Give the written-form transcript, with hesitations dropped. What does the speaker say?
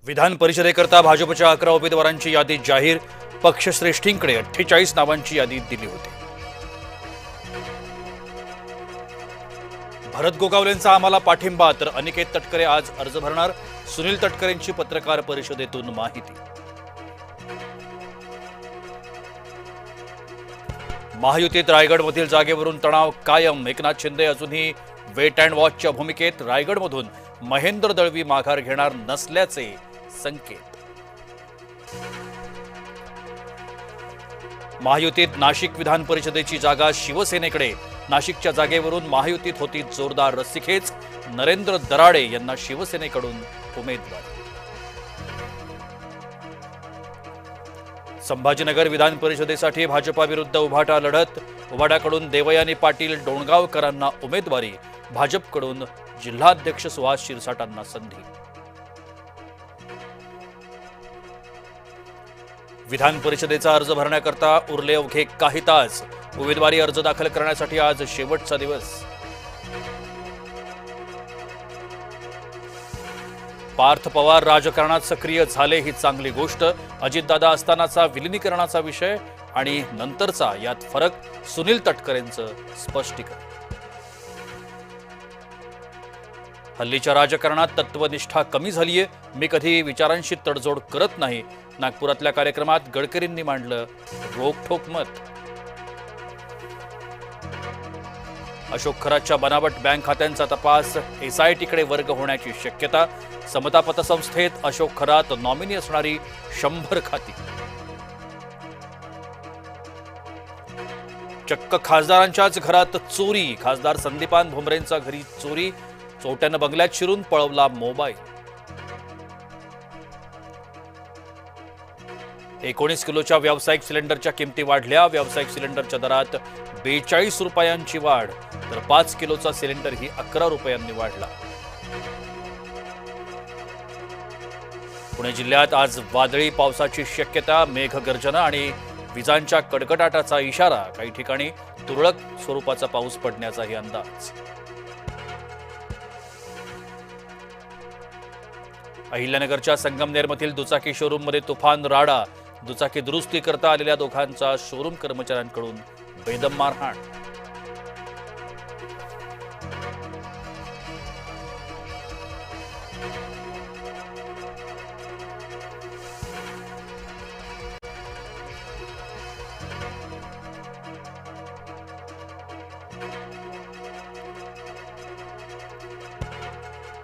विधान परिषदेकरता भाजपच्या 11 उमेदवारांची यादी जाहीर। पक्षश्रेष्ठींकडे 48 नावांची यादी दिली होती। भरत गोगावलेंचा आम्हाला पाठिंबा, तर अनिकेत तटकरे आज अर्ज भरणार। सुनील तटकरेंची पत्रकार परिषदेतून माहिती। महायुतीत रायगडमधील जागेवरून तणाव कायम। एकनाथ शिंदे अजूनही वेट अँड वॉचच्या भूमिकेत। रायगडमधून महेंद्र दळवी माघार घेणार नसल्याचे संकेत। महायुतीत नाशिक विधान परिषदेची जागा शिवसेनेकडे। नाशिकच्या जागेवरून महायुतीत होती जोरदार रस्सीखेच। नरेंद्र दराडे यांना शिवसेनेकडून उमेदवारी। संभाजीनगर विधान परिषदेसाठी भाजपा विरुद्ध उभाटा लढत। उभाटाकडून देवयानी पाटील डोणगावकरांना उमेदवारी। भाजपकडून जिल्हाध्यक्ष सुहास शिरसाटांना संधी। विधान परिषदेचा अर्ज भरण्याकरता उरले अवघे काही तास। उमेदवारी अर्ज दाखल करण्यासाठी आज शेवटचा दिवस। पार्थ पवार राजकारणात सक्रिय झाले ही चांगली गोष्ट। अजितदादा असतानाचा विलिनीकरणाचा विषय आणि नंतरचा यात फरक। सुनील तटकरेंचं स्पष्टीकरण। हल्लीच्या राजकारणात तत्वनिष्ठा कमी झालीये। मी कधी विचारांशी तडजोड करत नाही। नागपुरातल्या कार्यक्रमात गडकरींनी मांडलं रोखठोक मत। अशोक खरातच्या बनावट बँक खात्यांचा तपास एसआयटीकडे वर्ग होण्याची शक्यता। समता पतसंस्थेत अशोक खरात नॉमिनी असणारी 100 खाती। चक्क खासदारांच्याच घरात चोरी। खासदार संदीपान भुमरेंचा घरी चोरी। चोरट्यानं बंगल्यात शिरून पळवला मोबाईल। 19 किलोच्या व्यावसायिक सिलेंडरच्या किमती वाढल्या। व्यावसायिक सिलेंडरच्या दरात 42 रुपयांची वाढ, तर 5 किलोचा सिलेंडरही 11 रुपयांनी वाढला। पुणे जिल्ह्यात आज वादळी पावसाची शक्यता। मेघगर्जना आणि विजांच्या कडकडाटाचा इशारा। काही ठिकाणी तुरळक स्वरूपाचा पाऊस पडण्याचाही अंदाज। अहिल्यानगरच्या संगमनेरमधील दुचाकी शोरूममध्ये तुफान राडा। दुचाकी दुरुस्ती करता आलेल्या दोघांचा शोरूम कर्मचाऱ्यांकडून बेदम मारहाण।